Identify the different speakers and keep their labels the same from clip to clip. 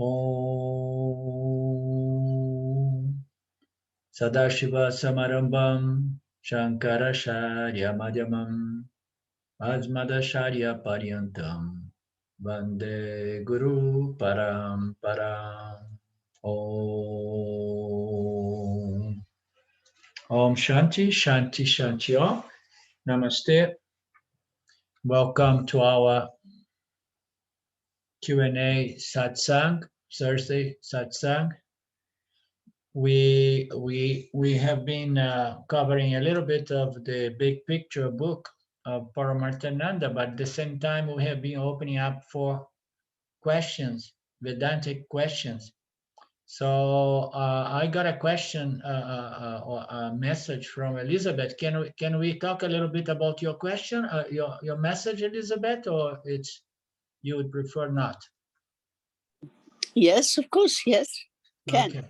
Speaker 1: Om Sadashiva Samarambam Shankaracharya Madhyamam Asmadacharya Paryantam Vande Guru Paramparam. Om Om Shanti Shanti Shanti Om. Namaste. Welcome to our Q&A Satsang, Thursday Satsang. We have been covering a little bit of the big picture book of Paramarthananda, but at the same time we have been opening up for questions, Vedantic questions. So I got a question or a message from Elizabeth. Can we talk a little bit about your question, your message, Elizabeth, or it's you would prefer not?
Speaker 2: Yes, of course, yes. Can.
Speaker 1: Okay.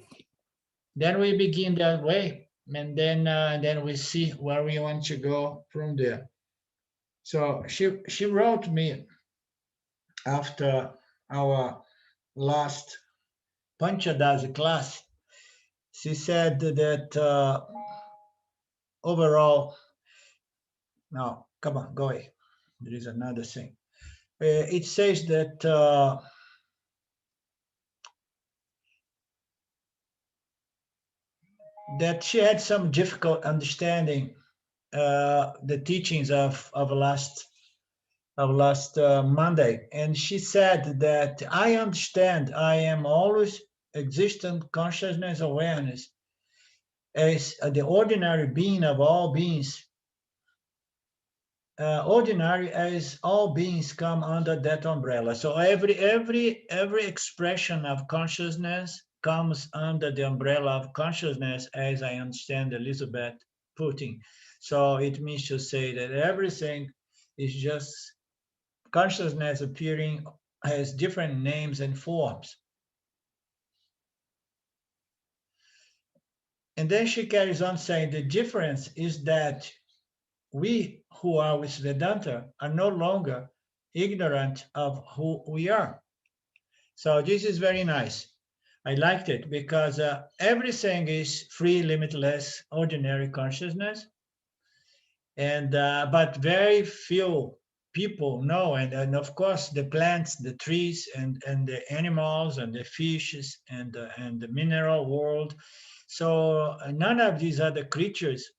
Speaker 1: Then we begin that way, and then we see where we want to go from there. So she wrote me after our last Panchadasi class. She said that overall, no, come on, go away. There is another thing. It says that that she had some difficult understanding the teachings of last Monday, and she said that I understand I am always existent consciousness awareness as the ordinary being of all beings. Ordinary as all beings come under that umbrella. So every expression of consciousness comes under the umbrella of consciousness, as I understand Elizabeth putting. So it means to say that everything is just consciousness appearing has different names and forms. And then she carries on saying the difference is that we who are with Vedanta are no longer ignorant of who we are. So this is very nice. I liked it because everything is free, limitless, ordinary consciousness. And but very few people know, and of course the plants, the trees, and the animals, and the fishes, and the mineral world. So none of these other creatures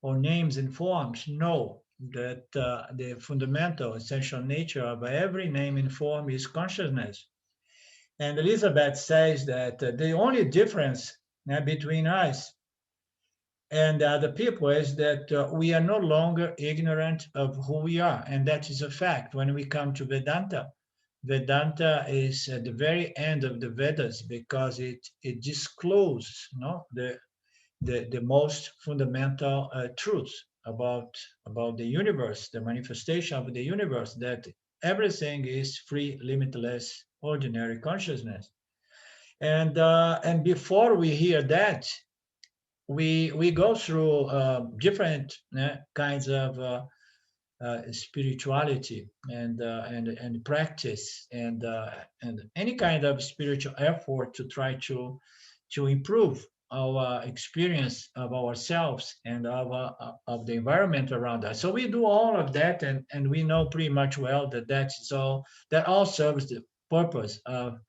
Speaker 1: or names and forms know that the fundamental essential nature of every name and form is consciousness. And Elizabeth says that the only difference between us and the people is that we are no longer ignorant of who we are. And that is a fact. When we come to Vedanta, Vedanta is at the very end of the Vedas because it discloses the most fundamental truths about the universe, the manifestation of the universe, that everything is free, limitless, ordinary consciousness. And before we hear that, we go through different kinds of spirituality and practice and any kind of spiritual effort to try to improve our experience of ourselves and of the environment around us. So we do all of that, and we know pretty much well that that all serves the purpose of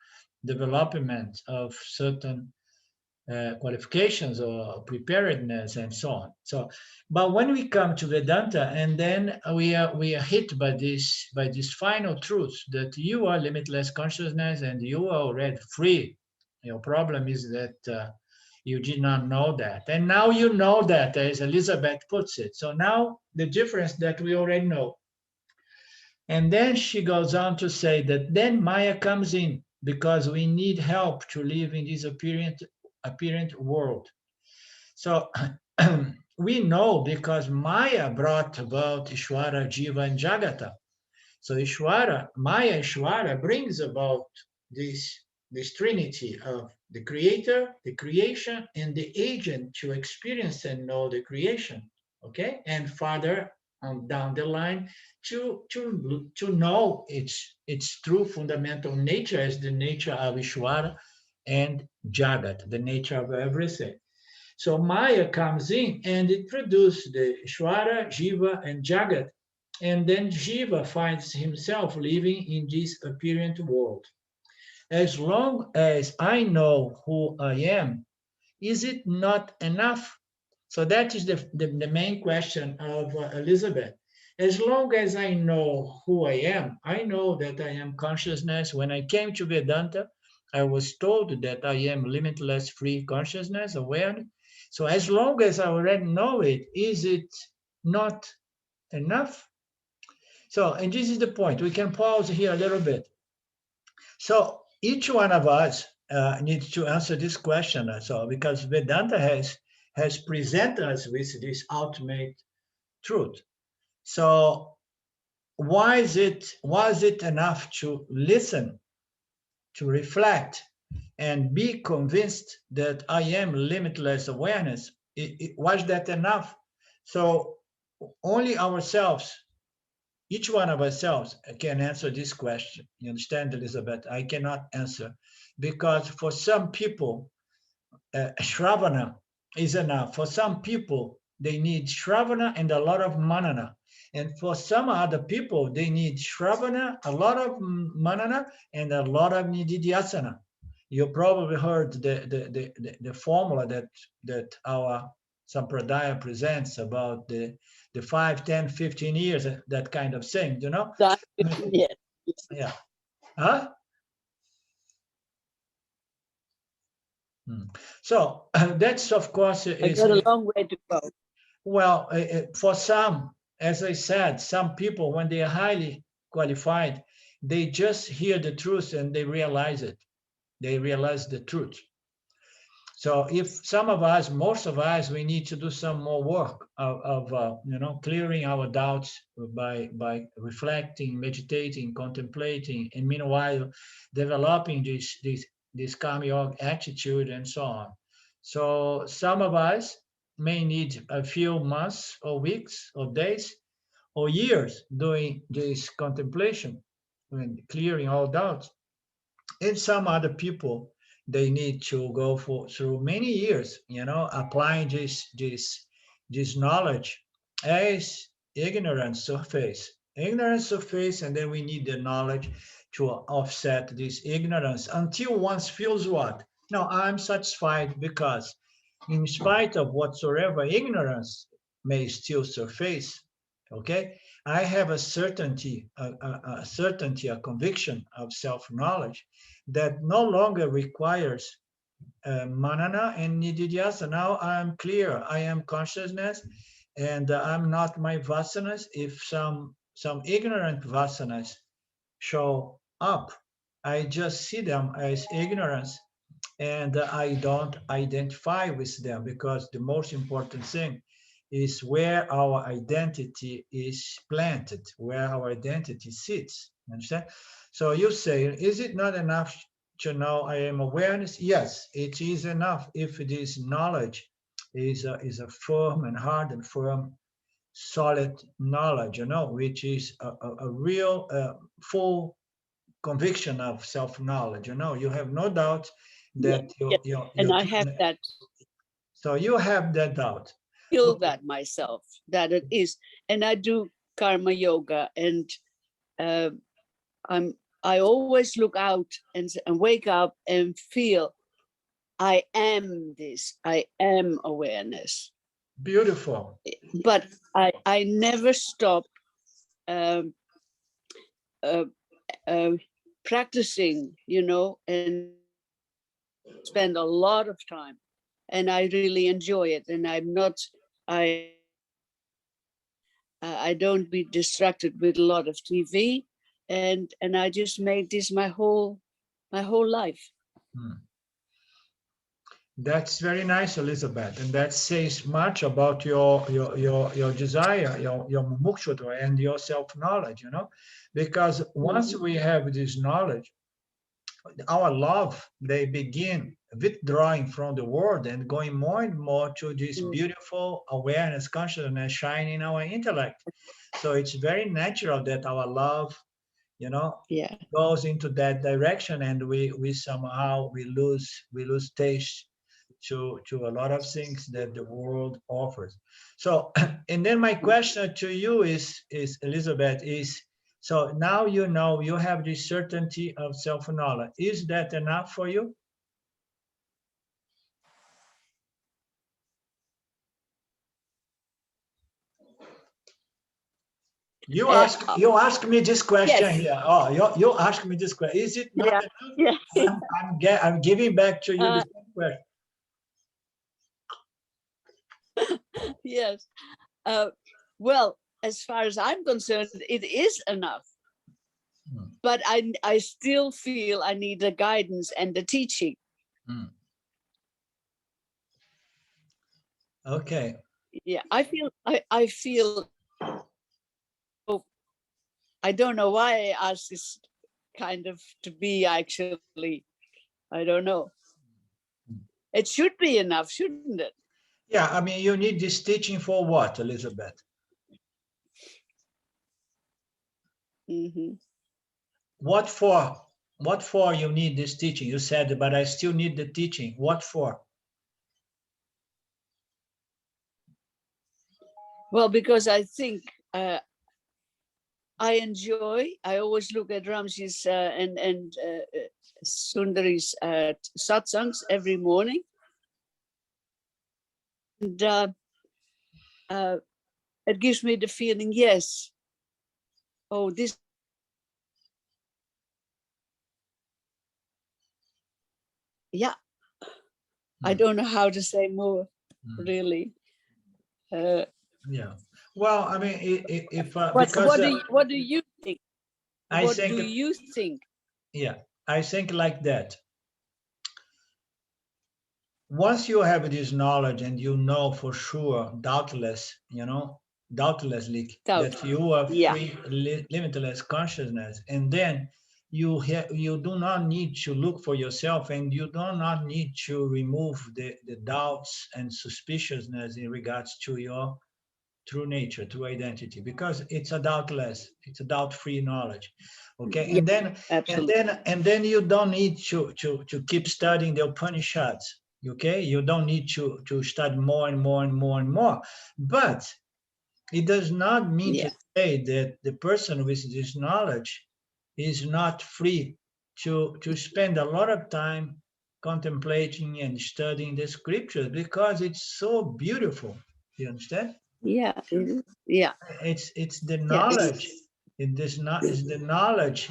Speaker 1: development of certain qualifications or preparedness and so on. So, but when we come to Vedanta, and then we are hit by this final truth that you are limitless consciousness and you are already free. Your problem is that you did not know that, and now you know that, as Elizabeth puts it. So now the difference that we already know. And then she goes on to say that then Maya comes in because we need help to live in this apparent world. So we know because Maya brought about Ishwara, Jiva, and Jagata. So Maya Ishwara brings about this trinity of the creator, the creation, and the agent to experience and know the creation. Okay? And further on down the line to know its true fundamental nature as the nature of Ishvara and Jagat, the nature of everything. So Maya comes in and it produces the Ishvara, Jiva, and Jagat. And then Jiva finds himself living in this apparent world. As long as I know who I am, is it not enough? So that is the main question of Elizabeth. As long as I know who I am, I know that I am consciousness. When I came to Vedanta, I was told that I am limitless free consciousness, awareness. So as long as I already know it, is it not enough? So, and this is the point. We can pause here a little bit. So each one of us needs to answer this question. So because Vedanta has presented us with this ultimate truth. So was it enough to listen, to reflect, and be convinced that I am limitless awareness? Was that enough? So only ourselves, each one of ourselves can answer this question. You understand, Elizabeth? I cannot answer because for some people, Shravana is enough. For some people, they need Shravana and a lot of Manana. And for some other people, they need Shravana, a lot of Manana, and a lot of Nididhyasana. You probably heard the formula that our Sampradaya presents about the 5, 10, 15 years, that kind of thing, you know?
Speaker 2: Yes.
Speaker 1: Yeah. Huh? So that's, of course,
Speaker 2: I got a long way to go.
Speaker 1: well, for some, as I said, some people, when they are highly qualified, they just hear the truth and they realize it. They realize the truth. So if some of us, most of us, we need to do some more work of clearing our doubts by reflecting, meditating, contemplating, and meanwhile developing this calm yoga attitude and so on. So some of us may need a few months or weeks or days or years doing this contemplation and clearing all doubts. And some other people, they need to go through many years, applying this knowledge as ignorance surface, and then we need the knowledge to offset this ignorance until one feels what? No, I'm satisfied because in spite of whatsoever ignorance may still surface, okay, I have a certainty, a conviction of self-knowledge that no longer requires manana and nididhyasa. Now I'm clear. I am consciousness, and I'm not my vasanas. If some ignorant vasanas show up, I just see them as ignorance, and I don't identify with them, because the most important thing is where our identity is planted, where our identity sits. Understand? So you say, is it not enough to know I am awareness? Yes, it is enough if this knowledge is a firm and hard and firm, solid knowledge, which is a real full conviction of self-knowledge. You have no doubt that
Speaker 2: And I have that.
Speaker 1: So you have that doubt.
Speaker 2: Feel that myself, that it is. And I do karma yoga, and I always look out and wake up and feel I am this, I am awareness.
Speaker 1: Beautiful.
Speaker 2: But I never stop practicing, and spend a lot of time, and I really enjoy it. And I don't be distracted with a lot of TV, and I just make this my whole life.
Speaker 1: That's very nice, Elizabeth, and that says much about your desire, your mumukshutva, and your self-knowledge. Because once we have this knowledge, our love, they begin withdrawing from the world and going more and more to this beautiful awareness, consciousness shining in our intellect. So it's very natural that our love, you know,
Speaker 2: Yeah.
Speaker 1: goes into that direction, and we somehow we lose taste to a lot of things that the world offers. So, and then my question to you is Elizabeth, is, so now you know you have this certainty of self-knowledge. Is that enough for you? You ask me this question
Speaker 2: yes.
Speaker 1: here. Oh, you ask me this question. Is it not
Speaker 2: Yeah.
Speaker 1: enough? I'm giving back to you the same question.
Speaker 2: Yes. Well, as far as I'm concerned, it is enough. But I still feel I need the guidance and the teaching.
Speaker 1: Okay.
Speaker 2: Yeah, I feel. Oh, I don't know why I asked this kind of to be actually. I don't know. It should be enough, shouldn't it?
Speaker 1: Yeah, I mean, you need this teaching for what, Elizabeth?
Speaker 2: Mm-hmm.
Speaker 1: What for? What for you need this teaching? You said, but I still need the teaching. What for?
Speaker 2: Well, because I think I always look at Ramji's and Sundari's satsangs every morning. And it gives me the feeling, yes, oh, this. Yeah, I don't know how to say more, really.
Speaker 1: Yeah. Well, I mean, if
Speaker 2: What do you think? What do you think?
Speaker 1: Yeah, I think like that. Once you have this knowledge and you know for sure, doubtlessly that you are free, limitless consciousness, and then you do not need to look for yourself, and you do not need to remove the doubts and suspiciousness in regards to your true nature, true identity, because it's a doubt-free knowledge. Okay,
Speaker 2: Yeah,
Speaker 1: and then you don't need to keep studying the Upanishads. Okay, you don't need to study more and more and more and more. But it does not mean to say that the person with this knowledge is not free to spend a lot of time contemplating and studying the scriptures, because it's so beautiful. You understand?
Speaker 2: Yeah.
Speaker 1: It's the knowledge. It's the knowledge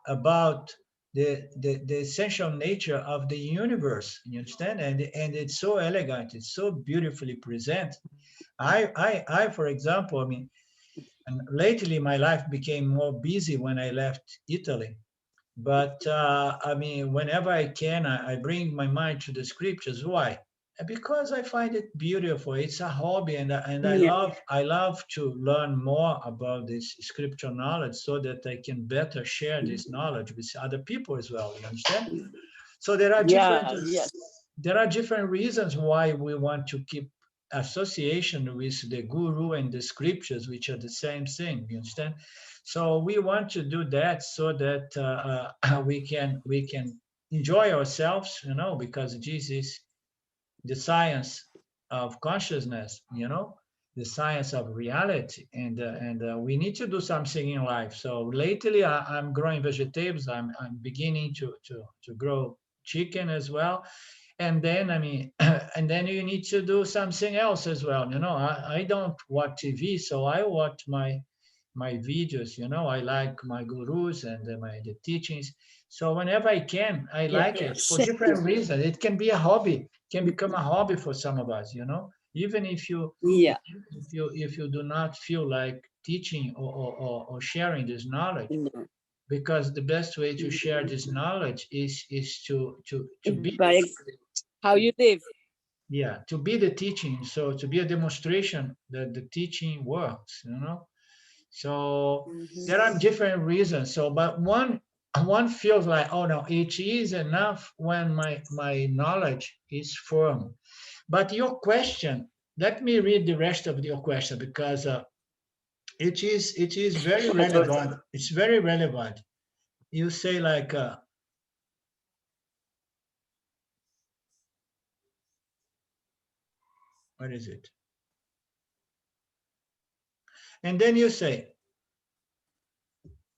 Speaker 1: about the essential nature of the universe. You understand? And it's so elegant. It's so beautifully presented. I for example, I mean, and lately my life became more busy when I left Italy. But I mean, whenever I can, I bring my mind to the scriptures. Why? Because I find it beautiful. It's a hobby, and I love to learn more about this scripture knowledge, so that I can better share this knowledge with other people as well. You understand? So there are different reasons why we want to keep association with the guru and the scriptures, which are the same thing. You understand? So we want to do that so that we can enjoy ourselves, because this is the science of consciousness, the science of reality, and we need to do something in life. So lately, I'm growing vegetables. I'm beginning to grow chicken as well. And then, I mean, and then you need to do something else as well. I don't watch TV, so I watch my videos. I like my gurus and the teachings. So whenever I can, I like it for different reasons. It can be a hobby, can become a hobby for some of us. Even if you if you do not feel like teaching or sharing this knowledge, because the best way to share this knowledge is to be
Speaker 2: by how you live.
Speaker 1: Yeah, to be the teaching, so to be a demonstration that the teaching works. So there are different reasons. So, but one one feels like, oh no, it is enough when my knowledge is firm. But your question, let me read the rest of your question, because it is very relevant. It's very relevant. You say like, what is it? And then you say,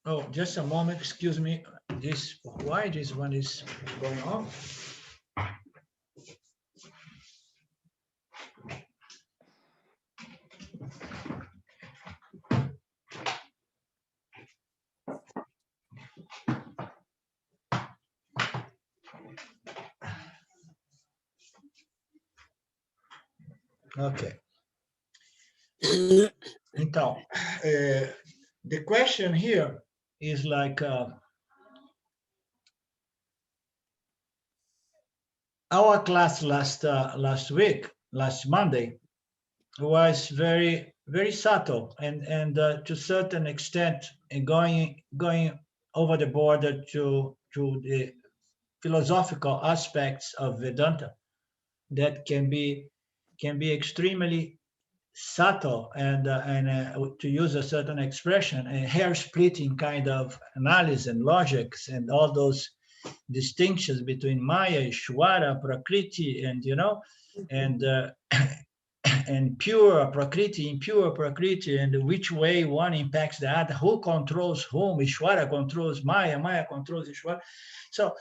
Speaker 1: oh, just a moment, excuse me. Why this one is going on? Ok. Então, the question here is like, our class last week, last Monday, was very very subtle, and to a certain extent going over the border to the philosophical aspects of Vedanta that can be extremely subtle, and to use a certain expression, a hair splitting kind of analysis and logics, and all those distinctions between Maya, Ishvara, Prakriti, and and and pure Prakriti, impure Prakriti, and which way one impacts the other, who controls whom. Ishvara controls Maya, Maya controls Ishvara. So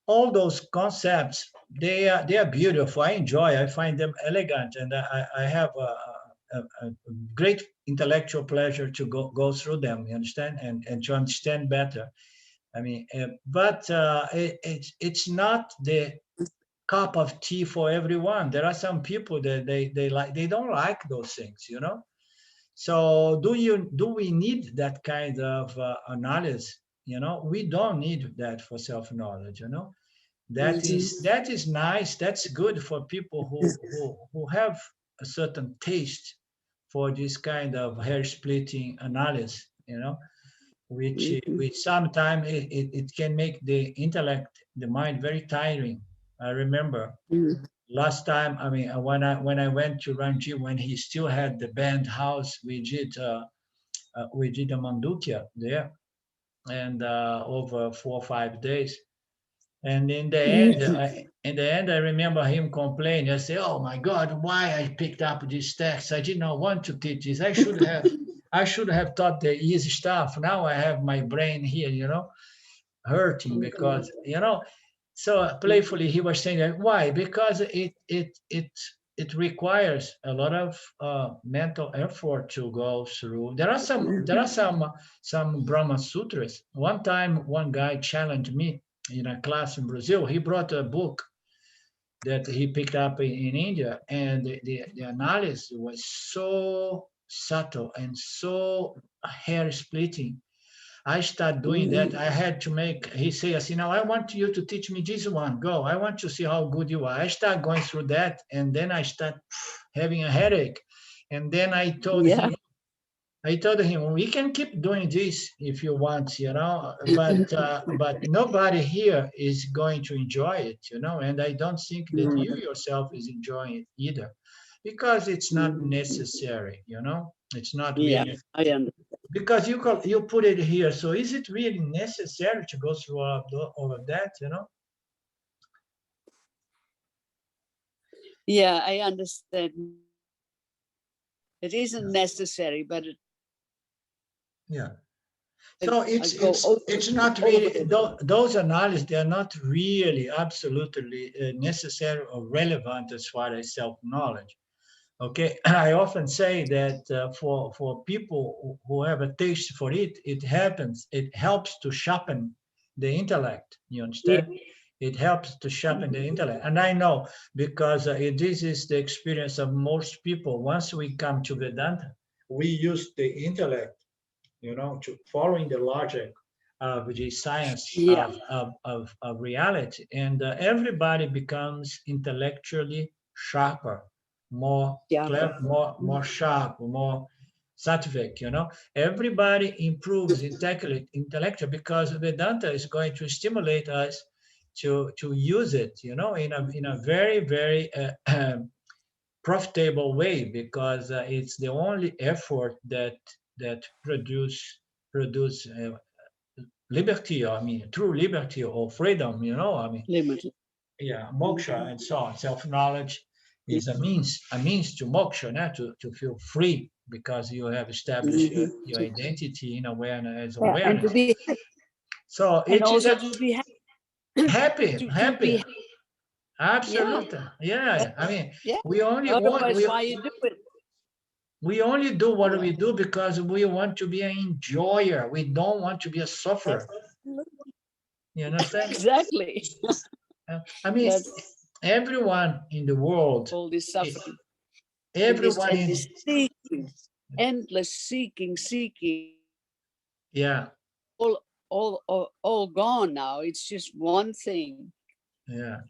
Speaker 1: all those concepts, they are beautiful. I enjoy, I find them elegant, and I have a great intellectual pleasure to go through them, you understand, and to understand better. I mean, but it's not the cup of tea for everyone. There are some people that they don't like those things, So do we need that kind of analysis? We don't need that for self-knowledge. That is nice. That's good for people who have a certain taste for this kind of hair splitting analysis. Which sometimes it can make the intellect, the mind, very tiring. I remember last time, I mean, when I went to Ranji, when he still had the band house, we did a mandukya there, and over 4 or 5 days. And in the end, I remember him complaining. I say, "Oh my God, why I picked up this text? I did not want to teach this. I should have taught the easy stuff. Now I have my brain here, hurting, because So playfully, he was saying that, why? Because it requires a lot of mental effort to go through. There are some Brahma Sutras. One time, one guy challenged me in a class in Brazil. He brought a book that he picked up in India, and the analysis was so subtle and so hair splitting. I start doing that. I had to he say, now I want you to teach me this one. Go. I want to see how good you are. I start going through that, and then I start having a headache. And then I told him, we can keep doing this if you want, but nobody here is going to enjoy it, and I don't think that you yourself is enjoying it either, because it's not necessary, it's not really.
Speaker 2: I understand.
Speaker 1: Because you put it here, so is it really necessary to go through all of that,
Speaker 2: Yeah, I understand. It isn't necessary, but
Speaker 1: yeah. So it's not really, those analyses, they are not really absolutely necessary or relevant as far as self-knowledge. Okay, I often say that for people who have a taste for it, it helps to sharpen the intellect. You understand? It helps to sharpen the intellect. And I know, because this is the experience of most people. Once we come to Vedanta, we use the intellect, to following the logic of the science of reality. And everybody becomes intellectually sharper, more clever, more sharp, more. sattvic, you know. Everybody improves intellectual because Vedanta is going to stimulate us to use it, you know, in a very, very profitable way, because it's the only effort that produce liberty, I mean, true liberty or freedom, you know, I mean,
Speaker 2: Limited.
Speaker 1: yeah, moksha and so on. Self-knowledge is a means to moksha, not to feel free, because you have established your identity in awareness as
Speaker 2: Yeah, and to
Speaker 1: awareness.
Speaker 2: be,
Speaker 1: So
Speaker 2: and
Speaker 1: it is
Speaker 2: also
Speaker 1: a
Speaker 2: to be
Speaker 1: happy,
Speaker 2: to be, yeah,
Speaker 1: absolutely, yeah. I mean,
Speaker 2: yeah.
Speaker 1: we only want
Speaker 2: Otherwise, why you do it?
Speaker 1: we only do what
Speaker 2: Yeah.
Speaker 1: we do because we want to be an enjoyer. We don't want to be a sufferer. You understand?
Speaker 2: Exactly.
Speaker 1: I mean,
Speaker 2: That's
Speaker 1: everyone in the world,
Speaker 2: all this suffering
Speaker 1: everyone
Speaker 2: and
Speaker 1: in,
Speaker 2: this seeking, endless seeking,
Speaker 1: yeah,
Speaker 2: all gone now. It's just one thing,
Speaker 1: yeah.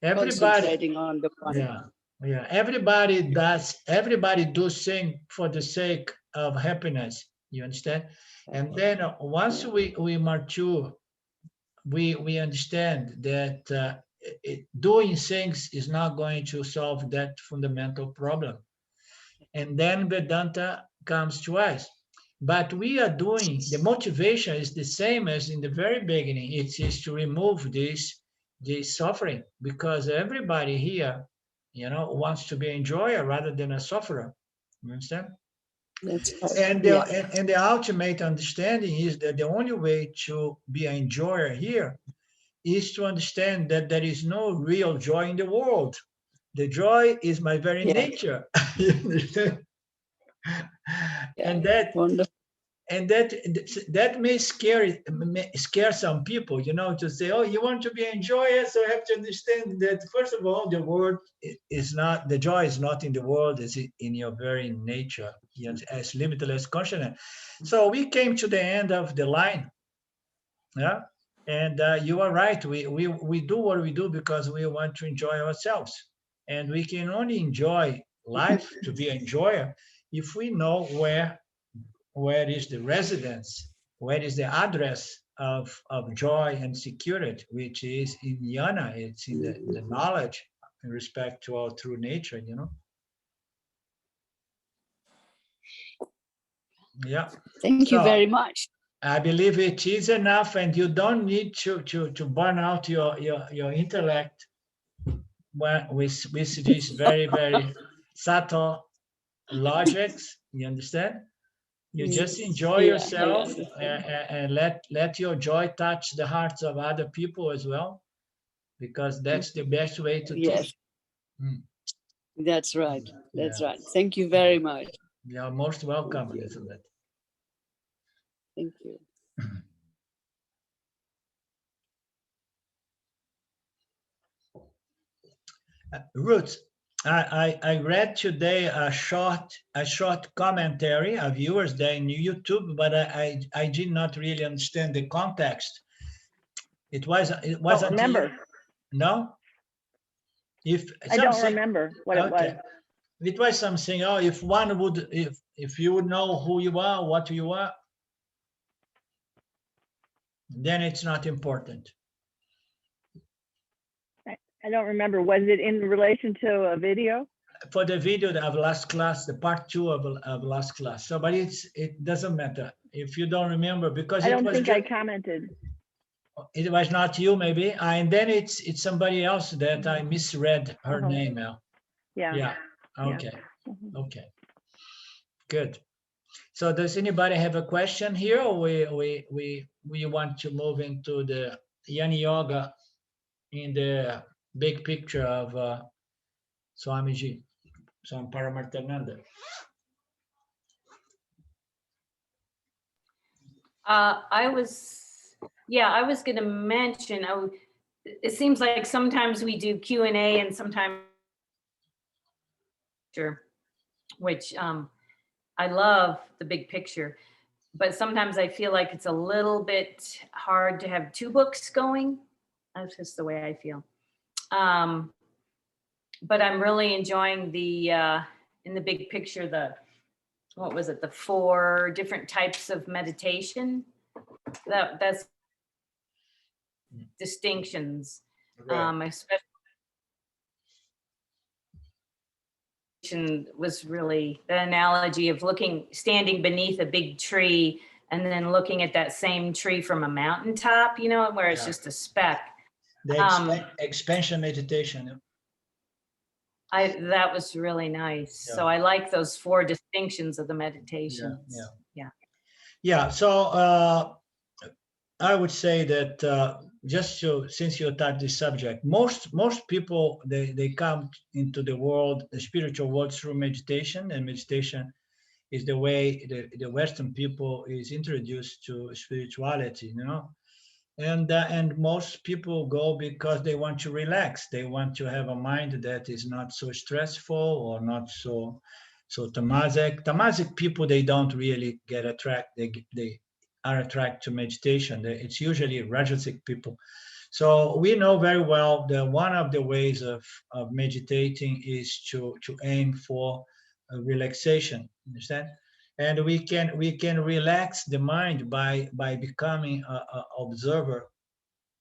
Speaker 1: Everybody,
Speaker 2: concentrating on the one.
Speaker 1: yeah, yeah. Everybody does thing for the sake of happiness. You understand? And then once we mature, we understand that doing things is not going to solve that fundamental problem. And then Vedanta comes to us. But we are doing, the motivation is the same as in the very beginning. It is to remove this suffering, because everybody here, you know, wants to be an enjoyer rather than a sufferer. You understand?
Speaker 2: That's right.
Speaker 1: And
Speaker 2: Yeah.
Speaker 1: the ultimate understanding is that the only way to be an enjoyer here is to understand that there is no real joy in the world. The joy is my very
Speaker 2: Yeah.
Speaker 1: nature. You understand?
Speaker 2: Yeah.
Speaker 1: And that
Speaker 2: Wonderful.
Speaker 1: and that may scare some people, you know, to say, oh, you want to be an enjoyer, so you have to understand that first of all, the world is not, the joy is not in the world, it's in your very nature, you know, as limitless consciousness. So we came to the end of the line. Yeah. And you are right. We do what we do because we want to enjoy ourselves. And we can only enjoy life, to be an enjoyer, if we know where is the residence, where is the address of joy and security, which is in jnana, it's in the knowledge in respect to our true nature, you know? Yeah.
Speaker 2: Thank you
Speaker 1: So
Speaker 2: very much.
Speaker 1: I believe it is enough, and you don't need to burn out your intellect with these very, very subtle logics. You understand? You just enjoy
Speaker 2: Yeah, I
Speaker 1: yourself,
Speaker 2: understand.
Speaker 1: and let your joy touch the hearts of other people as well, because that's the best way to teach.
Speaker 2: Yes,
Speaker 1: Mm,
Speaker 2: that's right.
Speaker 1: yeah,
Speaker 2: That's right. Thank you very much.
Speaker 1: you're most
Speaker 2: Thank
Speaker 1: welcome,
Speaker 2: you.
Speaker 1: Elizabeth.
Speaker 2: Thank you.
Speaker 1: Ruth, I read today a short commentary of yours there in YouTube, but I did not really understand the context. It
Speaker 3: Don't
Speaker 1: wasn't you?
Speaker 3: remember.
Speaker 1: No? If
Speaker 3: I don't
Speaker 1: something,
Speaker 3: remember what it
Speaker 1: okay.
Speaker 3: was.
Speaker 1: It was something, oh, if one would, if you would know who you are, what you are, then it's not important.
Speaker 3: I don't remember. Was it in relation to a video?
Speaker 1: For the video of last class, the part 2 of last class. So, but it doesn't matter if you don't remember, because
Speaker 3: I
Speaker 1: it
Speaker 3: don't
Speaker 1: was
Speaker 3: think I commented.
Speaker 1: it was not you, maybe, and then it's somebody else that I misread her name now.
Speaker 3: Yeah.
Speaker 1: Yeah.
Speaker 3: Yeah.
Speaker 1: Okay.
Speaker 3: Mhm.
Speaker 1: Okay. Good. So does anybody have a question here, or we want to move into the Yana Yoga in the big picture of Swamiji, Swami Paramarthananda?
Speaker 4: I was going to mention, it seems like sometimes we do Q&A and sometimes, which I love the big picture, but sometimes I feel like it's a little bit hard to have two books going. That's just the way I feel. But I'm really enjoying the, in the big picture, what was it, the 4 different types of meditation. That's distinctions. Especially was really the analogy of standing beneath a big tree and then looking at that same tree from a mountaintop, you know, where it's just a speck.
Speaker 1: The expansion meditation.
Speaker 4: That was really nice. So I like those 4 distinctions of the meditations.
Speaker 1: Yeah. So I would say that since you touched this subject, most people they come into the world, the spiritual world, through meditation, and meditation is the way the Western people is introduced to spirituality, you know. And most people go because they want to relax. They want to have a mind that is not so stressful or not so tamasic. Tamasic people, they don't really get attracted. They are attracted to meditation. It's usually rajasic people. So we know very well that one of the ways of meditating is to aim for relaxation. Understand? And we can relax the mind by becoming a observer,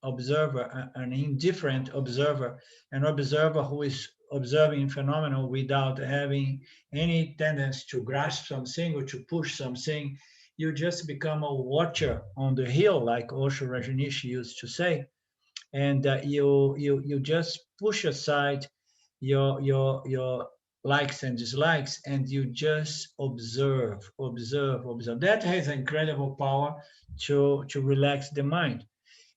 Speaker 1: an indifferent observer, an observer who is observing phenomena without having any tendency to grasp something or to push something. You just become a watcher on the hill, like Osho Rajneesh used to say, and you just push aside your likes and dislikes, and you just observe. That has incredible power to relax the mind.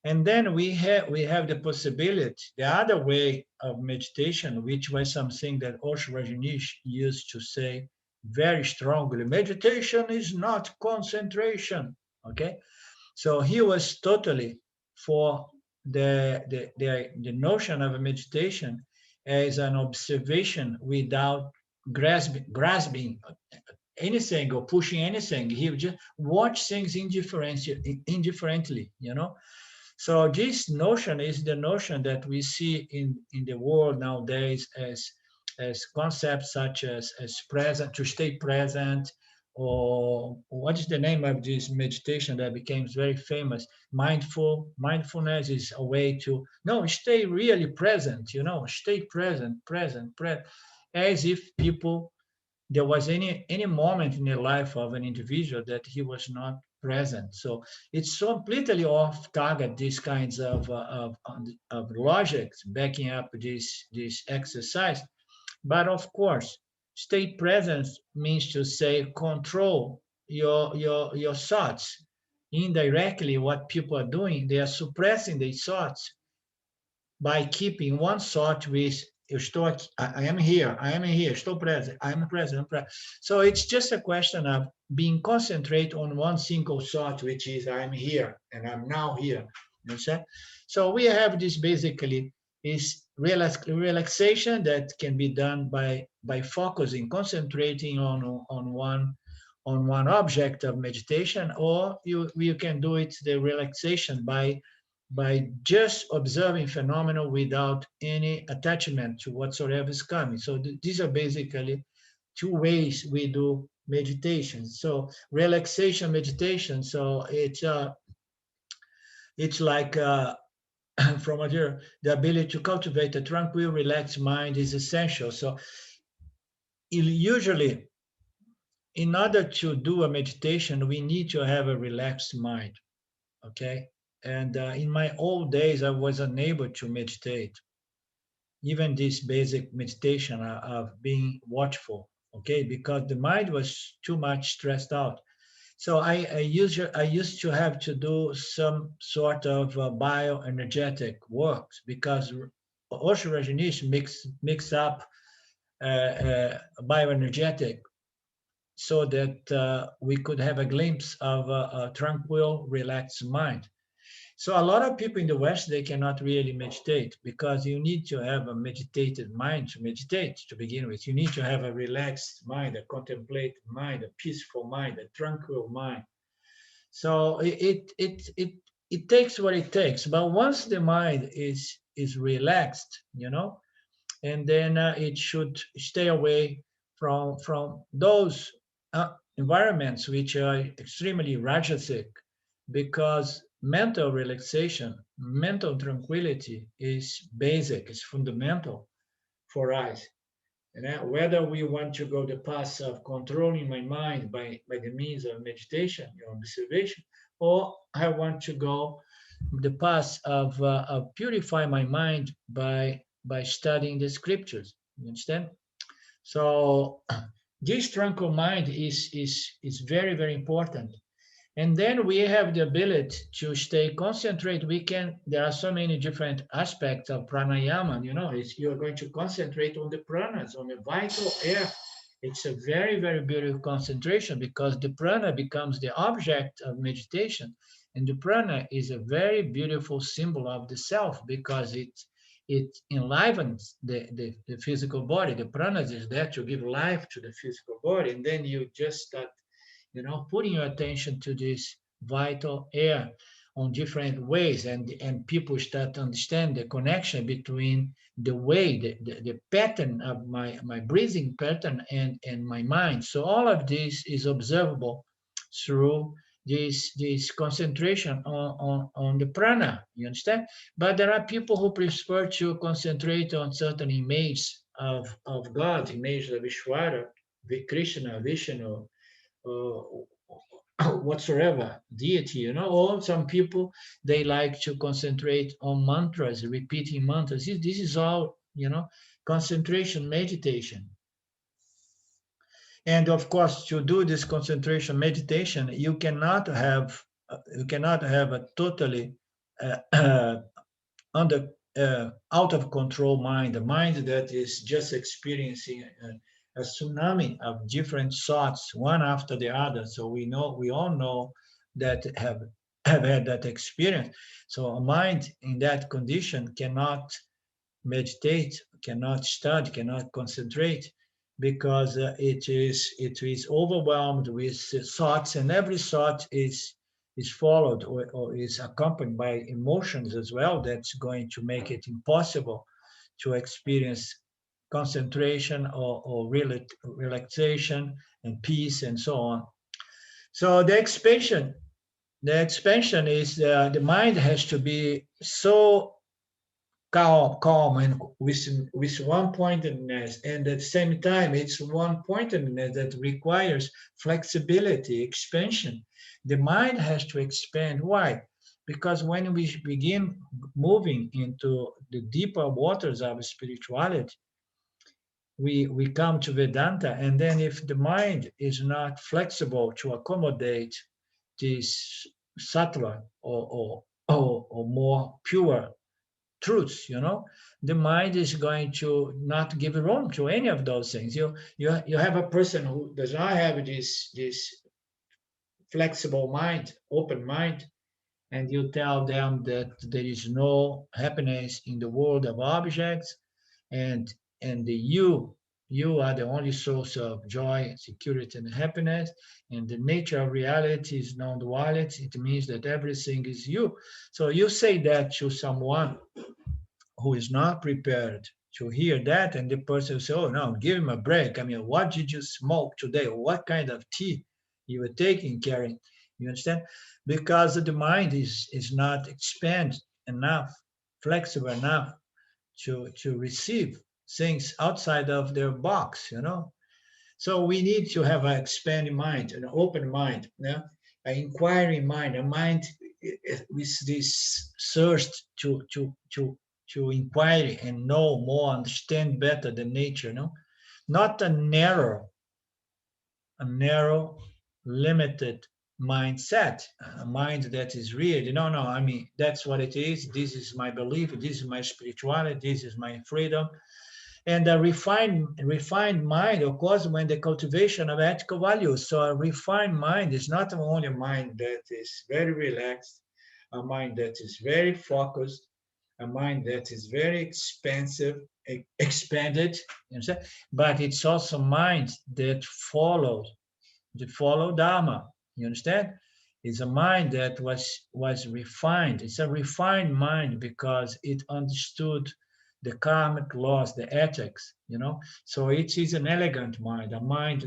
Speaker 1: And then we have the possibility, the other way of meditation, which was something that Osho Rajneesh used to say very strongly: meditation is not concentration. Okay, so he was totally for the notion of a meditation as an observation without grasping anything or pushing anything. He would just watch things indifferently, you know. So this notion is the notion that we see in the world nowadays as concepts such as present, to stay present, or what is the name of this meditation that became very famous? Mindfulness is a way to stay really present, you know, stay present, as if people there was any moment in the life of an individual that he was not present. So it's completely off target, these kinds of logics backing up this exercise. But of course, state presence means to say control your thoughts. Indirectly, what people are doing, they are suppressing their thoughts by keeping one thought with eu estou aqui, I am here, estou present, I am present, I'm present. So it's just a question of being concentrate on one single thought, which is I am here and I'm now here. You understand? So we have this basically is relaxation that can be done by focusing, concentrating on one object of meditation, or you can do it the relaxation by just observing phenomena without any attachment to whatsoever is coming. So these are basically 2 ways we do meditation. So relaxation meditation. So it's like from here, the ability to cultivate a tranquil, relaxed mind is essential. So usually, in order to do a meditation, we need to have a relaxed mind. Okay. And in my old days, I was unable to meditate, even this basic meditation of being watchful, okay, because the mind was too much stressed out. So I used to have to do some sort of bioenergetic works, because Osho Rajneesh mix up bioenergetic so that we could have a glimpse of a tranquil, relaxed mind. So a lot of people in the West, they cannot really meditate, because you need to have a meditated mind to meditate to begin with. You need to have a relaxed mind, a contemplative mind, a peaceful mind, a tranquil mind. So it takes what it takes. But once the mind is relaxed, you know, and then it should stay away from those environments which are extremely rajasic, because mental relaxation, mental tranquility is basic, is fundamental for us. And whether we want to go the path of controlling my mind by the means of meditation or observation, or I want to go the path of purify my mind by studying the scriptures. You understand? So this tranquil mind is very, very important. And then we have the ability to stay concentrated. We can, there are so many different aspects of pranayama, you know, you're going to concentrate on the pranas, on the vital air. It's a very, very beautiful concentration, because the prana becomes the object of meditation. And the prana is a very beautiful symbol of the self, because it enlivens the physical body. The prana is there to give life to the physical body. And then you just start, you know, putting your attention to this vital air on different ways, and people start to understand the connection between the way, the pattern of my breathing pattern and my mind. So all of this is observable through this concentration on the prana, you understand? But there are people who prefer to concentrate on certain images of God, images of Ishvara, Krishna, Vishnu, whatsoever deity, you know. Or some people, they like to concentrate on mantras, repeating mantras. This is all, you know, concentration meditation. And of course, to do this concentration meditation, you cannot have a totally under out of control mind, a mind that is just experiencing a tsunami of different thoughts, one after the other. So we all know that have had that experience. So a mind in that condition cannot meditate, cannot study, cannot concentrate, because it is overwhelmed with thoughts, and every thought is followed or is accompanied by emotions as well. That's going to make it impossible to experience concentration or relaxation and peace and so on. So the expansion is the mind has to be so calm and with one pointedness, and at the same time it's one pointedness that requires flexibility, expansion. The mind has to expand. Why? Because when we begin moving into the deeper waters of spirituality, we come to Vedanta, and then if the mind is not flexible to accommodate this subtler or more pure truths, you know, the mind is going to not give room to any of those things. You have a person who does not have this flexible mind, open mind, and you tell them that there is no happiness in the world of objects, and you are the only source of joy, security, and happiness, and the nature of reality is non-duality. It means that everything is you. So you say that to someone who is not prepared to hear that, and the person will say, oh no, give him a break. I mean, what did you smoke today? What kind of tea you were taking, Karen? You understand? Because the mind is not expanded enough, flexible enough to receive things outside of their box, you know. So we need to have an expanding mind, an open mind, yeah? An inquiring mind, a mind with this thirst to inquire and know more, understand better the nature, no? Not a narrow, limited mindset, a mind that is really, no, I mean, that's what it is. This is my belief. This is my spirituality. This is my freedom. And a refined mind, of course, when the cultivation of ethical values. So a refined mind is not only a mind that is very relaxed, a mind that is very focused, a mind that is very expanded, you know, but it's also a mind that follow Dharma. You understand? It's a mind that was refined. It's a refined mind because it understood the karmic laws, the ethics, you know. So it is an elegant mind, a mind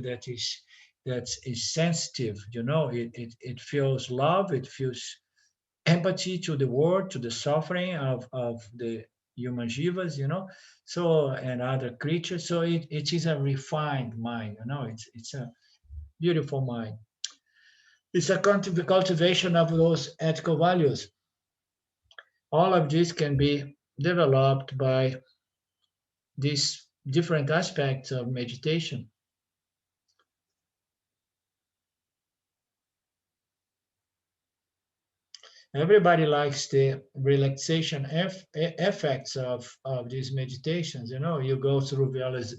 Speaker 1: that is sensitive, you know, it feels love, it feels empathy to the world, to the suffering of the human jivas, you know, so, and other creatures. So it is a refined mind, you know, it's a beautiful mind. It's a cultivation of those ethical values. All of this can be developed by these different aspects of meditation. Everybody likes the relaxation effects of these meditations. You know, you go through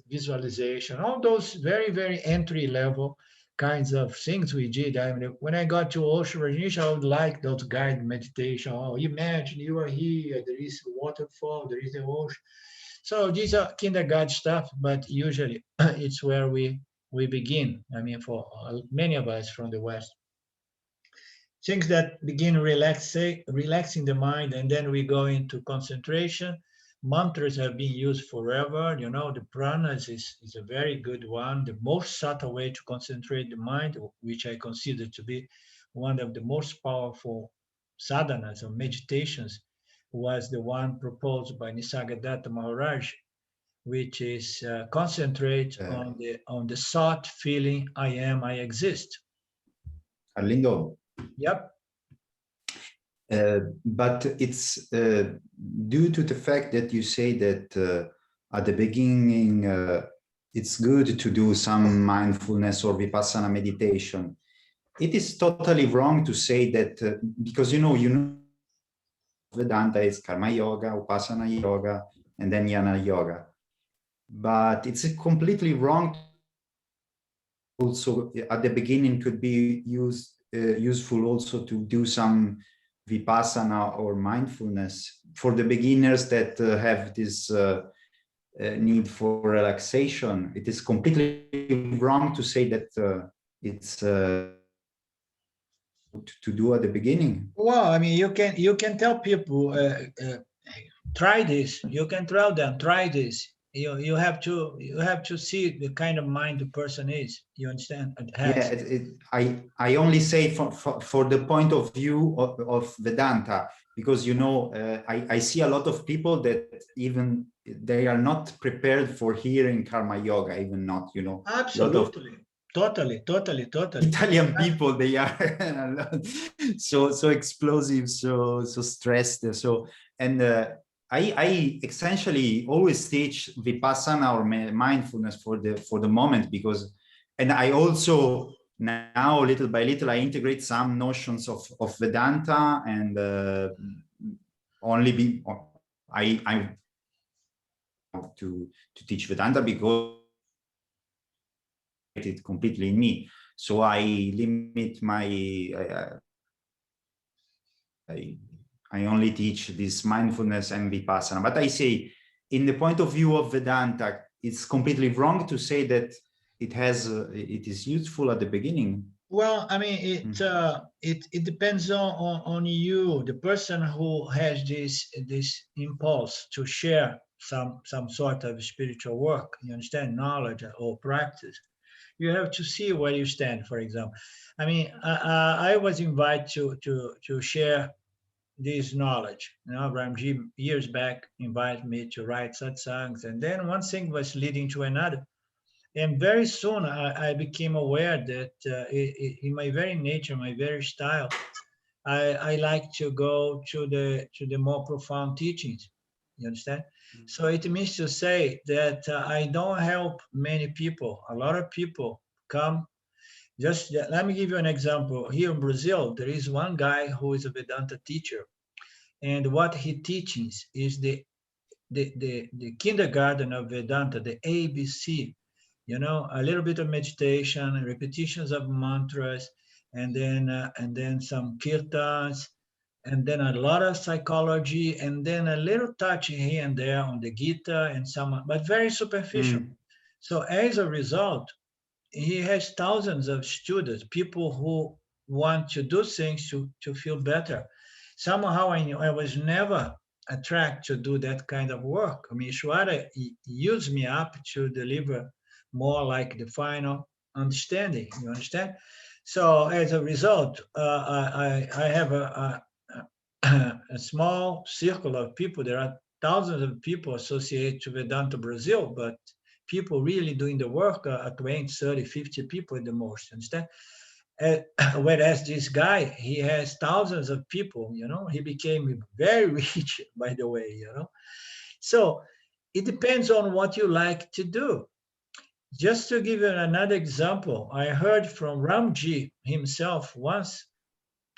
Speaker 1: visualization, all those very, very entry level kinds of things we did. I mean, when I got to Osho Rajneesh, I would like those guided meditation. Oh, imagine you are here, there is a waterfall, there is the ocean. So these are kindergarten stuff, but usually it's where we begin. I mean, for many of us from the West, things that begin relaxing the mind, and then we go into concentration. Mantras have been used forever. You know, the pranas is a very good one. The most subtle way to concentrate the mind, which I consider to be one of the most powerful sadhanas or meditations, was the one proposed by Nisargadatta Maharaj, which is concentrate on the thought, feeling, I am, I exist.
Speaker 5: Arlindo,
Speaker 1: Yep.
Speaker 5: but it's due to the fact that you say that at the beginning it's good to do some mindfulness or vipassana meditation. It is totally wrong to say that because you know Vedanta is karma yoga, upasana yoga, and then jnana yoga. But it's completely wrong. Also, at the beginning, could be useful also to do some vipassana or mindfulness for the beginners that have this need for relaxation. It is completely wrong to say that it's to do at the beginning.
Speaker 1: Well, I mean, you can tell people try this. You can tell them try this. You have to see the kind of mind the person is. You understand?
Speaker 5: Yeah, I only say for the point of view of Vedanta, because you know I see a lot of people that even they are not prepared for hearing karma yoga, even not, you know.
Speaker 1: Absolutely. Totally.
Speaker 5: Italian people, they are so explosive, so stressed, and I essentially always teach vipassana or mindfulness for the moment, because, and I also now little by little I integrate some notions of Vedanta, and I to teach Vedanta because it completely in me. So I limit my, I only teach this mindfulness and vipassana. But I say, in the point of view of Vedanta, it's completely wrong to say that it has, it is useful at the beginning.
Speaker 1: Well, I mean, it depends on you, the person who has this impulse to share some sort of spiritual work. You understand, knowledge or practice. You have to see where you stand. For example, I mean, I was invited to share this knowledge. You know, Ramji years back invited me to write satsangs, and then one thing was leading to another. And very soon I became aware that in my very nature, my very style, I like to go to the more profound teachings. You understand? Mm-hmm. So it means to say that I don't help many people. A lot of people come. Just let me give you an example. Here in Brazil, there is one guy who is a Vedanta teacher, and what he teaches is the kindergarten of Vedanta, the ABC. You know, a little bit of meditation, repetitions of mantras, and then some kirtans, and then a lot of psychology, and then a little touch here and there on the Gita and some, but very superficial. So as a result, he has thousands of students, people who want to do things to feel better. Somehow I was never attracted to do that kind of work. I mean, Ishwara used me up to deliver more like the final understanding. You understand? So as a result, I have a small circle of people. There are thousands of people associated to Vedanta Brazil, but people really doing the work are 20, 30, 50 people at the most. Understand? Whereas this guy, he has thousands of people. He became very rich, by the way. So it depends on what you like to do. Just to give you another example, I heard from Ramji himself once,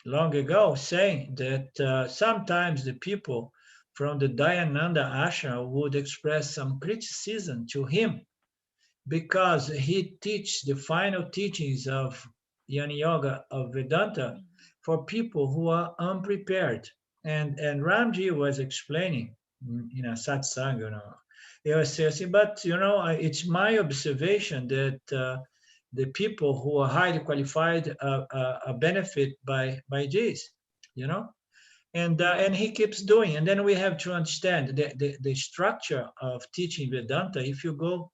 Speaker 1: long ago, saying that sometimes the people from the Dayananda ashram would express some criticism to him because he teaches the final teachings of Jnana Yoga of Vedanta for people who are unprepared. And Ramji was explaining in a satsang, he was saying, but it's my observation that the people who are highly qualified benefit by this, and he keeps doing. And then we have to understand the structure of teaching Vedanta. If you go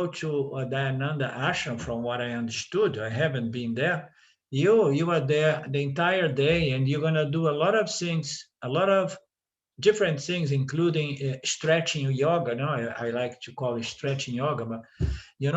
Speaker 1: to a Dayananda ashram, from what I understood, I haven't been there, you are there the entire day, and you're going to do a lot of things, a lot of different things, including stretching yoga. I like to call it stretching yoga, but you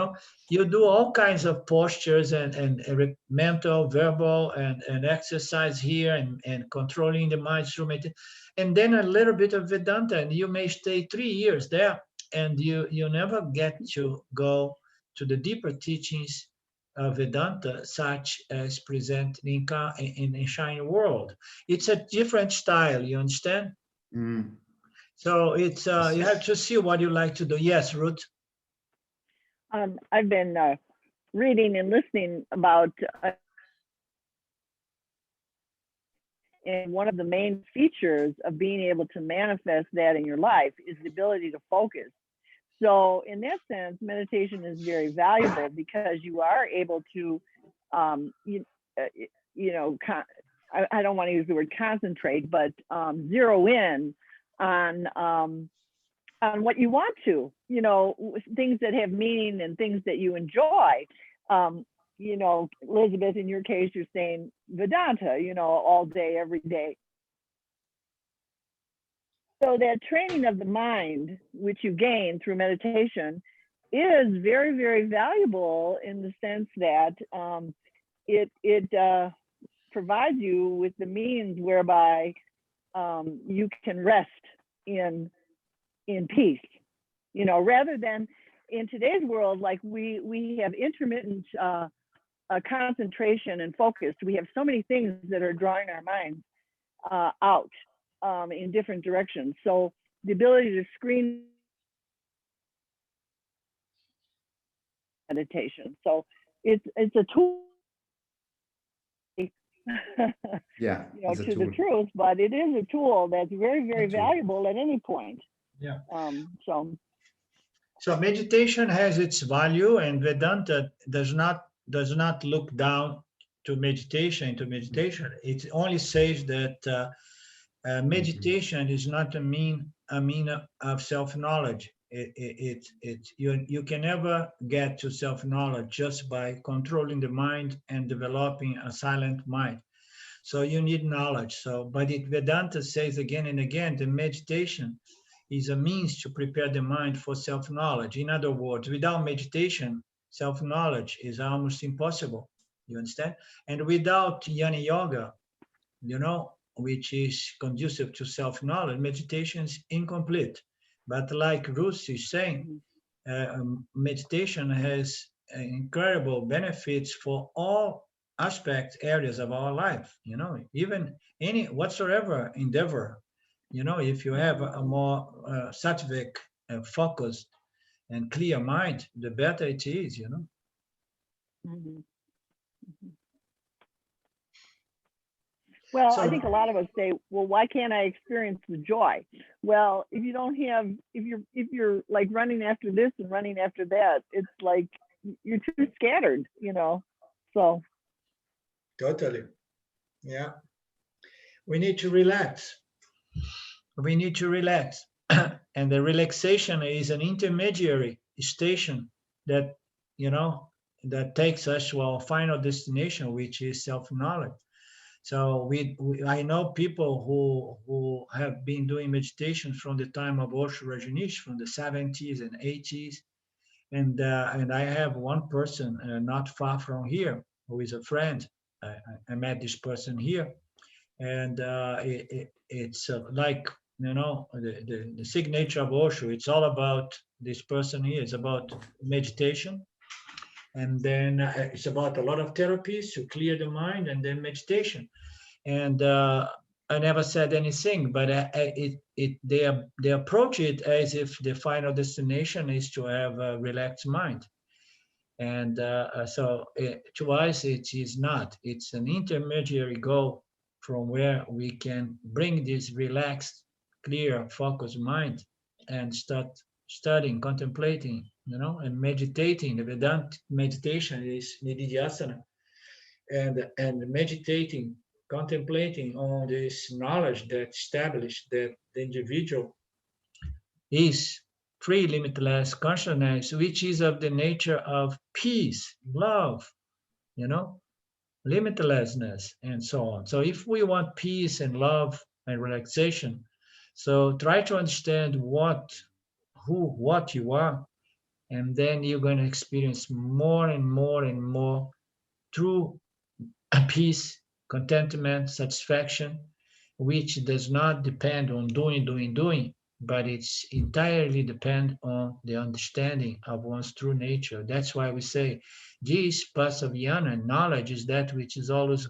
Speaker 1: do all kinds of postures and mental, verbal, and exercise here, and controlling the mind through meditation, and then a little bit of Vedanta, and you may stay 3 years there, and you never get to go to the deeper teachings of Vedanta, such as presented in Shine World. It's a different style, you understand?
Speaker 5: Mm.
Speaker 1: So it's you have to see what you like to do. Yes, Ruth.
Speaker 3: I've been reading and listening about, and one of the main features of being able to manifest that in your life is the ability to focus. So in that sense, meditation is very valuable because you are able to, I don't want to use the word concentrate, but zero in on what you want to, things that have meaning and things that you enjoy. Elizabeth, in your case, you're saying Vedanta, all day, every day. So that training of the mind, which you gain through meditation, is very, very valuable in the sense that it provides you with the means whereby you can rest in peace, rather than in today's world, like we have intermittent concentration and focus. We have so many things that are drawing our minds out in different directions. So the ability to screen meditation. So it's a tool.
Speaker 5: Yeah,
Speaker 3: to the truth, but it is a tool that's very, very valuable at any point.
Speaker 1: Yeah.
Speaker 3: So
Speaker 1: meditation has its value, and Vedanta does not look down to meditation. It only says that meditation is not a mean of self-knowledge. You can never get to self-knowledge just by controlling the mind and developing a silent mind. So you need knowledge. But Vedanta says again and again, the meditation is a means to prepare the mind for self-knowledge. In other words, without meditation, self-knowledge is almost impossible. You understand? And without Jnana Yoga, which is conducive to self-knowledge, meditation is incomplete. But like Ruth is saying, meditation has incredible benefits for all areas of our life, even any whatsoever endeavor, if you have a more sattvic, focused and clear mind, the better it is,
Speaker 3: Well,
Speaker 1: So-
Speaker 3: I think a lot of us say, well, why can't I experience the joy? Well, if you don't have, if you're like running after this and running after that, it's like you're too scattered, so.
Speaker 1: Totally. Yeah. We need to relax. And the relaxation is an intermediary station that that takes us to our final destination, which is self-knowledge. So I know people who have been doing meditation from the time of Osho Rajneesh, from the 70s and 80s. And I have one person not far from here who is a friend. I met this person here, and it's like the signature of Osho. It's all about this person here. It's about meditation, and then it's about a lot of therapies to clear the mind, and then meditation. And I never said anything, but they approach it as if the final destination is to have a relaxed mind. And so to us, it is not. It's an intermediary goal from where we can bring this relaxed, clear, focused mind and start studying, contemplating, and meditating. The Vedanta meditation is nididhyasana, and meditating, contemplating on this knowledge that established that the individual is free, limitless consciousness, which is of the nature of peace, love, limitlessness, and so on. So if we want peace and love and relaxation, so try to understand what you are, and then you're going to experience more and more and more true peace, contentment, satisfaction, which does not depend on doing, but it's entirely depend on the understanding of one's true nature. That's why we say this pasavijnana, knowledge, is that which is always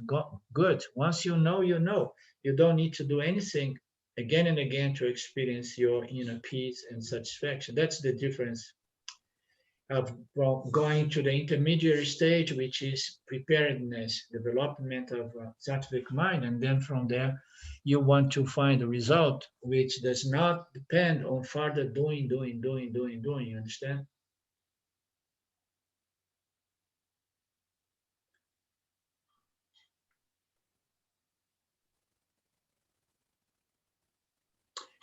Speaker 1: good. Once you know, you know. You don't need to do anything again and again to experience your inner peace and satisfaction. That's the difference of going to the intermediary stage, which is preparedness, development of scientific mind, and then from there you want to find a result which does not depend on further doing. You understand?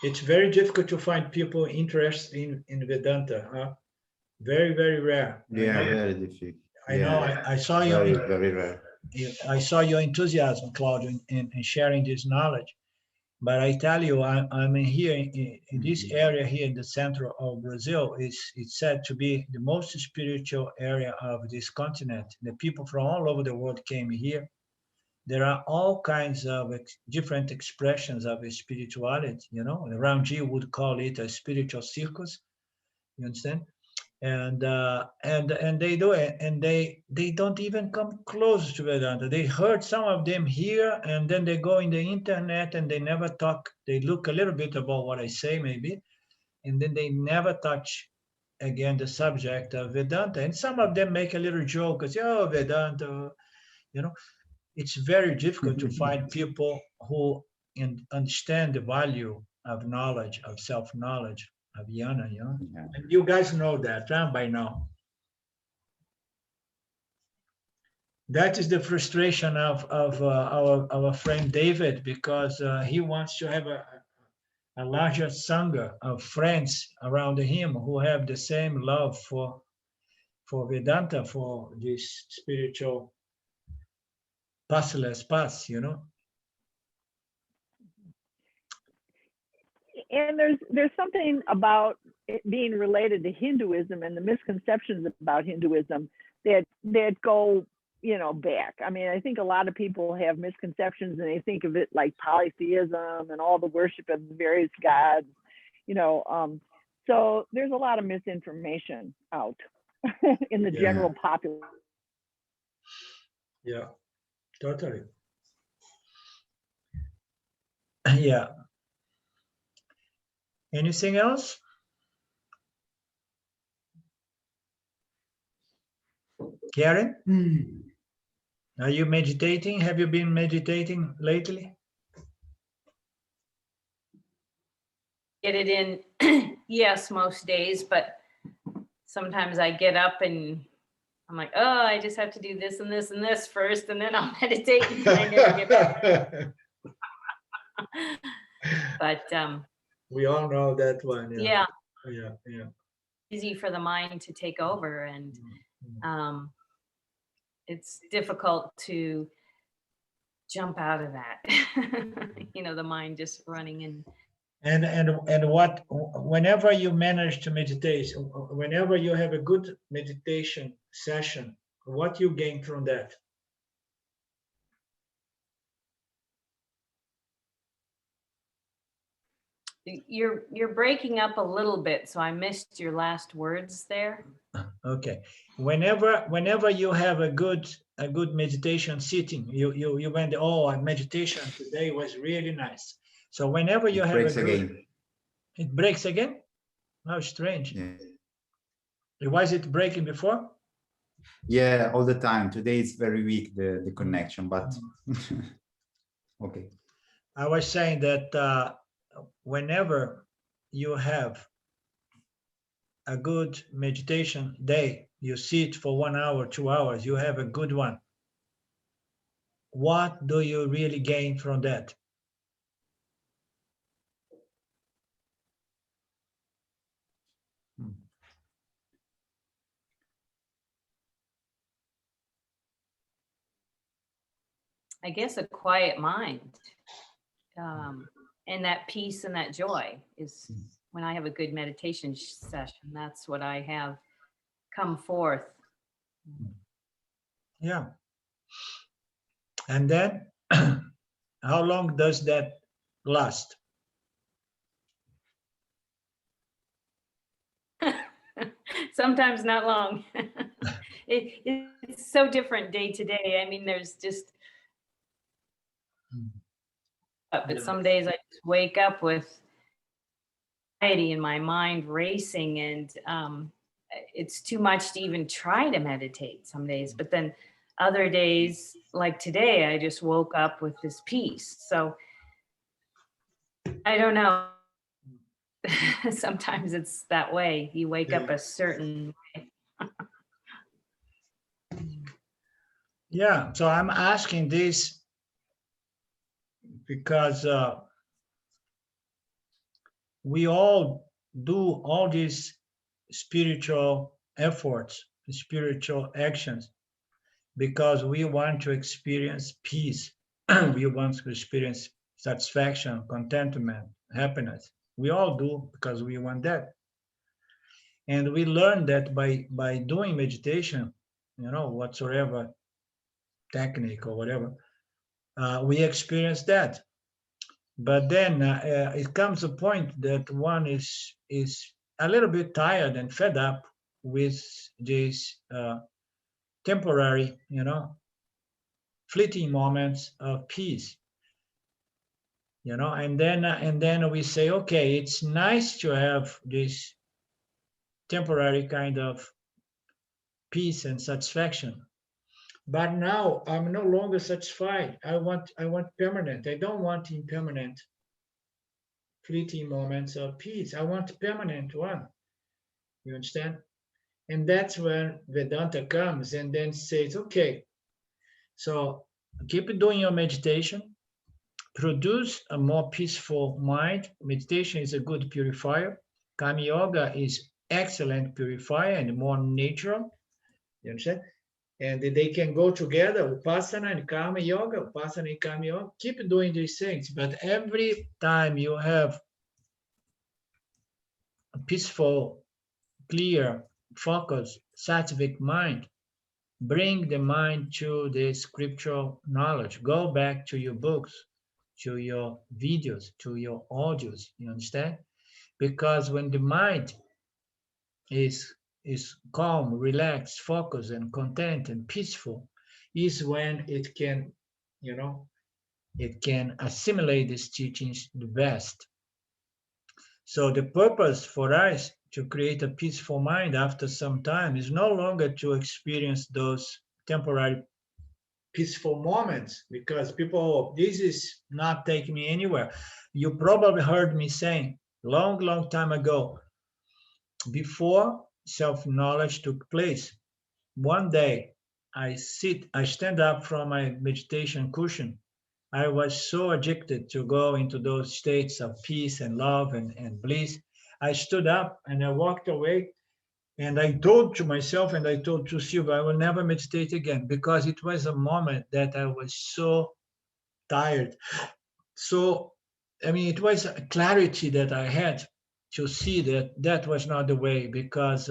Speaker 1: It's very difficult to find people interested in Vedanta, huh? Very, very rare.
Speaker 5: Yeah, very difficult.
Speaker 1: I know. I saw
Speaker 5: very,
Speaker 1: you.
Speaker 5: Very rare.
Speaker 1: I saw your enthusiasm, Claudio, in sharing this knowledge. But I tell you, I'm here in this area here in the center of Brazil. It's said to be the most spiritual area of this continent. The people from all over the world came here. There are all kinds of different expressions of spirituality. Ramji would call it a spiritual circus. You understand? And they do it, and they don't even come close to Vedanta. They heard some of them here, and then they go in the internet and they never talk. They look a little bit about what I say maybe, and then they never touch again the subject of Vedanta. And some of them make a little joke, because Vedanta, it's very difficult to find people who understand the value of knowledge, of self-knowledge, of jnana,
Speaker 5: Yeah.
Speaker 1: And you guys know that by now. That is the frustration of our friend David, because he wants to have a larger sangha of friends around him who have the same love for Vedanta, for this spiritual passless path,
Speaker 3: And there's something about it being related to Hinduism and the misconceptions about Hinduism that go back. I mean, I think a lot of people have misconceptions, and they think of it like polytheism and all the worship of the various gods, so there's a lot of misinformation out in the general population.
Speaker 1: Yeah, totally. Yeah. Anything else? Karen? Are you meditating? Have you been meditating lately?
Speaker 4: Get it in, yes, most days, but sometimes I get up and I'm like, oh, I just have to do this and this and this first, and then I'll meditate, and I never get back. But
Speaker 1: we all know that one.
Speaker 4: yeah,
Speaker 1: Yeah.
Speaker 4: easy for the mind to take over, and It's difficult to jump out of that. The mind just running in.
Speaker 1: And what, whenever you manage to meditate, whenever you have a good meditation session, what you gain from that?
Speaker 4: You're breaking up a little bit, so I missed your last words there.
Speaker 1: Okay. Whenever you have a good meditation sitting, you went, oh, meditation today was really nice. So whenever you
Speaker 5: It
Speaker 1: have
Speaker 5: breaks
Speaker 1: a good,
Speaker 5: again.
Speaker 1: it breaks again? How strange.
Speaker 5: Yeah.
Speaker 1: Was it breaking before?
Speaker 5: Yeah, all the time. Today it's very weak, the connection, but okay.
Speaker 1: I was saying that whenever you have a good meditation day, you sit for 1 hour, 2 hours, you have a good one. What do you really gain from that?
Speaker 4: I guess a quiet mind, and that peace and that joy is when I have a good meditation session. That's what I have come forth.
Speaker 1: Yeah. And then how long does that last?
Speaker 4: Sometimes not long. It's so different day to day. I mean, there's just, but some days I just wake up with anxiety in my mind racing, and it's too much to even try to meditate some days. But then other days, like today, I just woke up with this peace. So I don't know. Sometimes it's that way. You wake up a certain way.
Speaker 1: Yeah, so I'm asking this because we all do all these spiritual efforts, spiritual actions, because we want to experience peace. We want to experience satisfaction, contentment, happiness. We all do because we want that. And we learn that by doing meditation, whatsoever technique or whatever, we experience that. But then it comes a point that one is a little bit tired and fed up with these temporary, fleeting moments of peace. And then we say, okay, it's nice to have this temporary kind of peace and satisfaction, but now I'm no longer satisfied. I want permanent. I don't want impermanent, fleeting moments of peace. I want permanent one. You understand? And that's when Vedanta comes and then says, okay, so keep doing your meditation, produce a more peaceful mind. Meditation is a good purifier. Kama Yoga is excellent purifier and more natural. You understand? And they can go together, Vipassana and Karma Yoga, Vipassana and Karma Yoga. Keep doing these things, but every time you have a peaceful, clear, focused, sattvic mind, bring the mind to the scriptural knowledge. Go back to your books, to your videos, to your audios, you understand? Because when the mind is calm, relaxed, focused, and content and peaceful, is when it can, it can assimilate these teachings the best. So the purpose for us to create a peaceful mind after some time is no longer to experience those temporary peaceful moments, because people, oh, this is not taking me anywhere. You probably heard me saying long time ago, before self-knowledge took place, one day I stand up from my meditation cushion. I was so addicted to go into those states of peace and love and bliss. I stood up and I walked away, And I told to myself, and I told to Silva, I will never meditate again, because it was a moment that I was so tired. So, I mean, it was a clarity that I had to see that that was not the way, because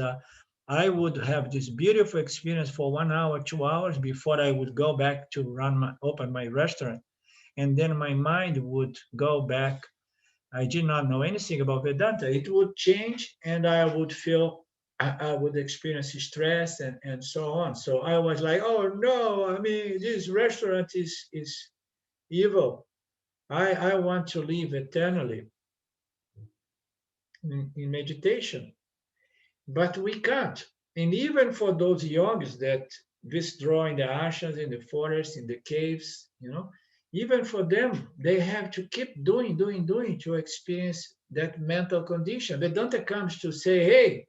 Speaker 1: I would have this beautiful experience for 1 hour, 2 hours before I would go back to open my restaurant. And then my mind would go back. I did not know anything about Vedanta. It would change, and I would feel, I would experience stress and so on. So I was like, oh no, I mean, this restaurant is evil. I want to live eternally in meditation, but we can't. And even for those yogis that withdraw in the ashrams, in the forest, in the caves, even for them, they have to keep doing to experience that mental condition. Vedanta comes to say, hey,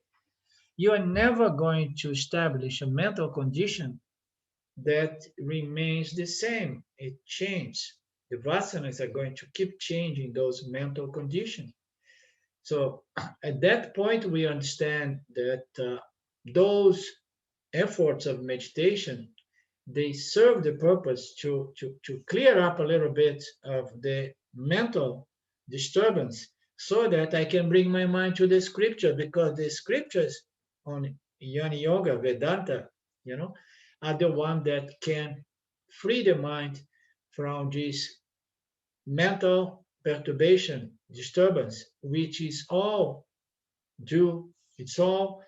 Speaker 1: you are never going to establish a mental condition that remains the same. It changes. The vasanas are going to keep changing those mental conditions. So at that point, we understand that those efforts of meditation, they serve the purpose to clear up a little bit of the mental disturbance, so that I can bring my mind to the scripture, because the scriptures on Jnana Yoga, Vedanta, are the one that can free the mind from this mental perturbation, disturbance, which is all due, it's all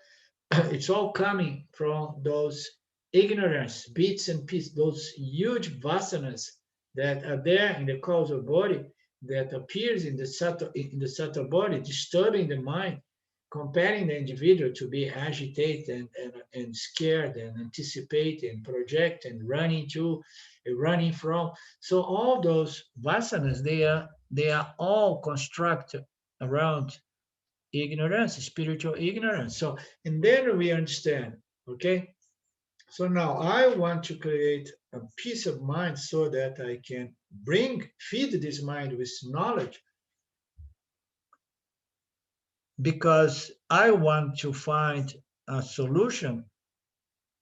Speaker 1: coming from those ignorance, bits and pieces, those huge vasanas that are there in the causal body, that appears in the subtle body, disturbing the mind, compelling the individual to be agitated and scared and anticipate and project and running from. So all those vasanas, they are all constructed around ignorance, spiritual ignorance. So, and then we understand, okay? So now I want to create a peace of mind so that I can feed this mind with knowledge, because I want to find a solution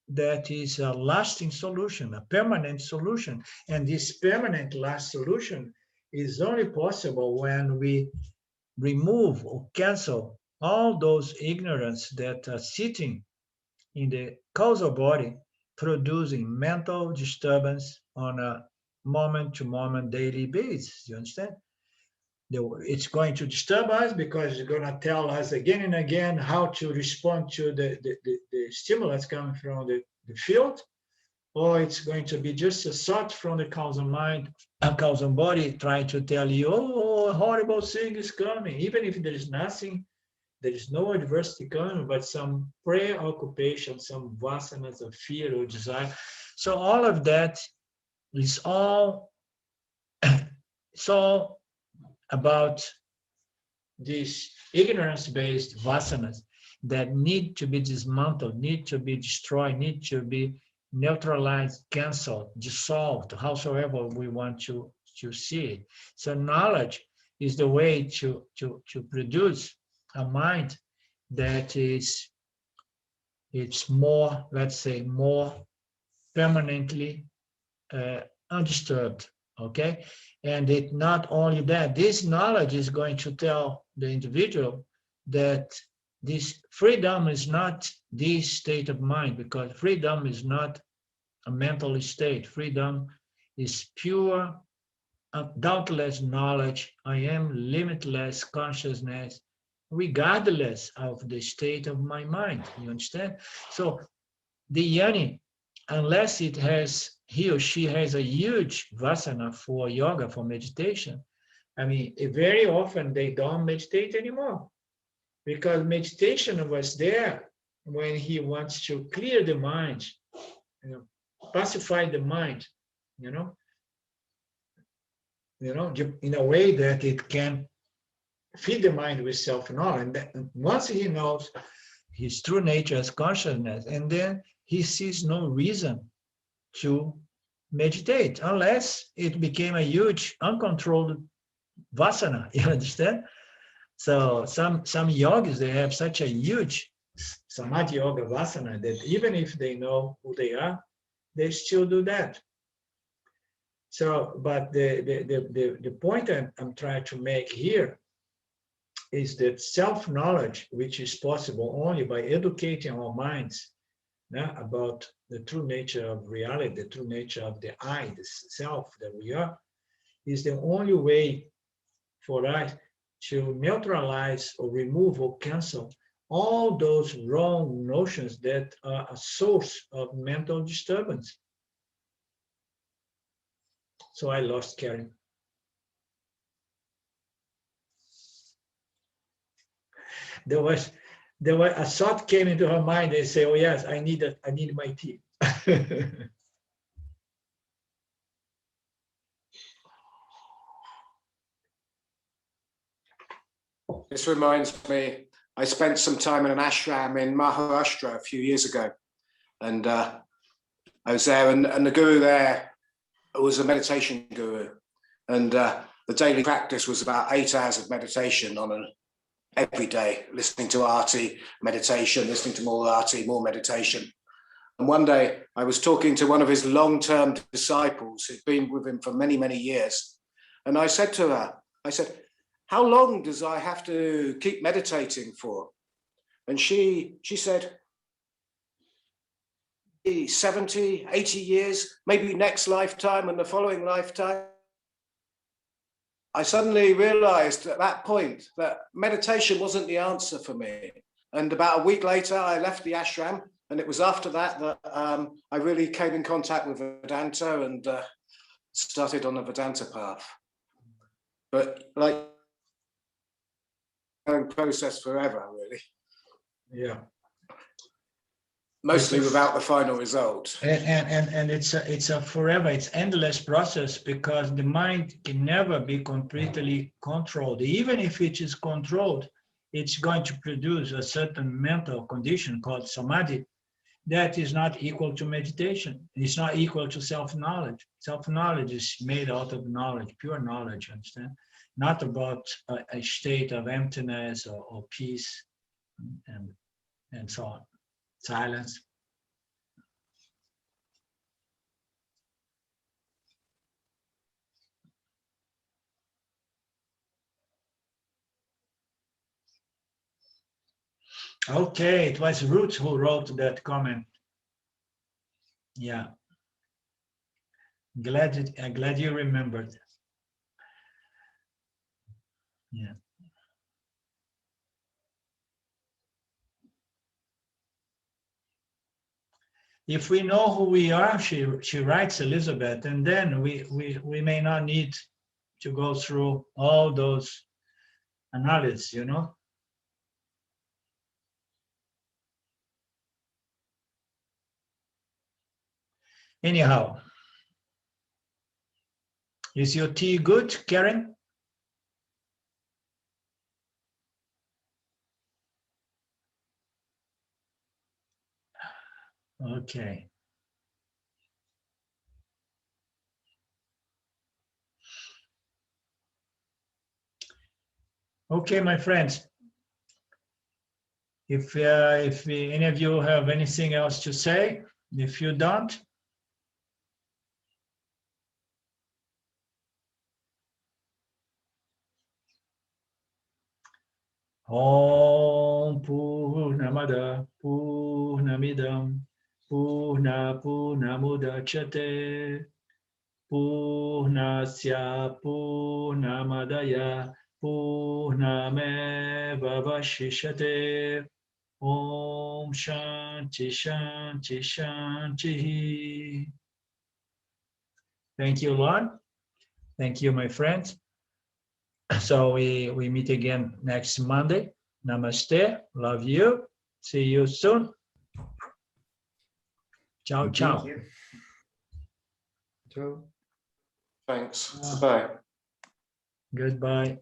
Speaker 1: that is a lasting solution, a permanent solution. And this permanent last solution is only possible when we remove or cancel all those ignorance that are sitting in the causal body, producing mental disturbance on a moment-to-moment daily basis. You understand? It's going to disturb us because it's going to tell us again and again how to respond to the stimulus coming from the field, or it's going to be just a thought from the causal mind, a causal body trying to tell you, oh, a horrible thing is coming, even if there is nothing, there is no adversity coming, but some preoccupation, some vasanas of fear or desire. So all of that is all, it's all about these ignorance-based vasanas that need to be dismantled, need to be destroyed, need to be neutralized, canceled, dissolved, howsoever we want to see it. So knowledge is the way to produce a mind that is, it's more, let's say, more permanently undisturbed, okay? And it not only that, this knowledge is going to tell the individual that this freedom is not this state of mind, because freedom is not a mental state. Freedom is pure, doubtless knowledge. I am limitless consciousness, regardless of the state of my mind. You understand? So the yoni, unless he or she has a huge vasana for yoga, for meditation, I mean, very often they don't meditate anymore, because meditation was there when he wants to clear the mind, pacify the mind, in a way that it can feed the mind with self-knowledge. And once he knows his true nature as consciousness, and then he sees no reason to meditate unless it became a huge uncontrolled vasana. You understand? So some yogis, they have such a huge Samadhi Yoga Vasana, that even if they know who they are, they still do that. So, but the point I'm trying to make here is that self-knowledge, which is possible only by educating our minds about the true nature of reality, the true nature of the I, the self that we are, is the only way for us to neutralize or remove or cancel all those wrong notions that are a source of mental disturbance. So I lost Karen. There was a thought came into her mind and say, "Oh yes, I need my tea."
Speaker 6: This reminds me, I spent some time in an ashram in Maharashtra a few years ago, and I was there, and the guru there was a meditation guru, and the daily practice was about 8 hours of meditation every day, listening to arti, meditation, listening to more arti, more meditation. And one day I was talking to one of his long-term disciples who'd been with him for many, many years. And I said to her, I said, "How long does I have to keep meditating for?" And she said, 70, 80 years, maybe next lifetime and the following lifetime. I suddenly realized at that point that meditation wasn't the answer for me. And about a week later, I left the ashram. And it was after that that I really came in contact with Vedanta and started on the Vedanta path. But like, process forever, really.
Speaker 1: Yeah.
Speaker 6: Mostly without the final result.
Speaker 1: And it's a forever, it's endless process, because the mind can never be completely controlled. Even if it is controlled, it's going to produce a certain mental condition called samadhi that is not equal to meditation. It's not equal to self-knowledge. Self-knowledge is made out of knowledge, pure knowledge, understand? Not about a state of emptiness or peace and so on. Silence. Okay, it was Ruth who wrote that comment. Yeah. Glad you remembered. Yeah. If we know who we are, she writes, Elizabeth, and then we may not need to go through all those analyses, you know. Anyhow, is your tea good, Karen? Okay. Okay, my friends. If any of you have anything else to say, if you don't, Om Purnamada Purnamidam Purnamudachyate Purnasya Purnamadaya Purnameva Vashishate. Om Shanti Shanti Shanti. Thank you, Lord. Thank you, my friends. So we meet again next Monday. Namaste. Love you. See you soon. Ciao, ciao.
Speaker 5: Ciao.
Speaker 6: Thanks. Bye.
Speaker 1: Goodbye.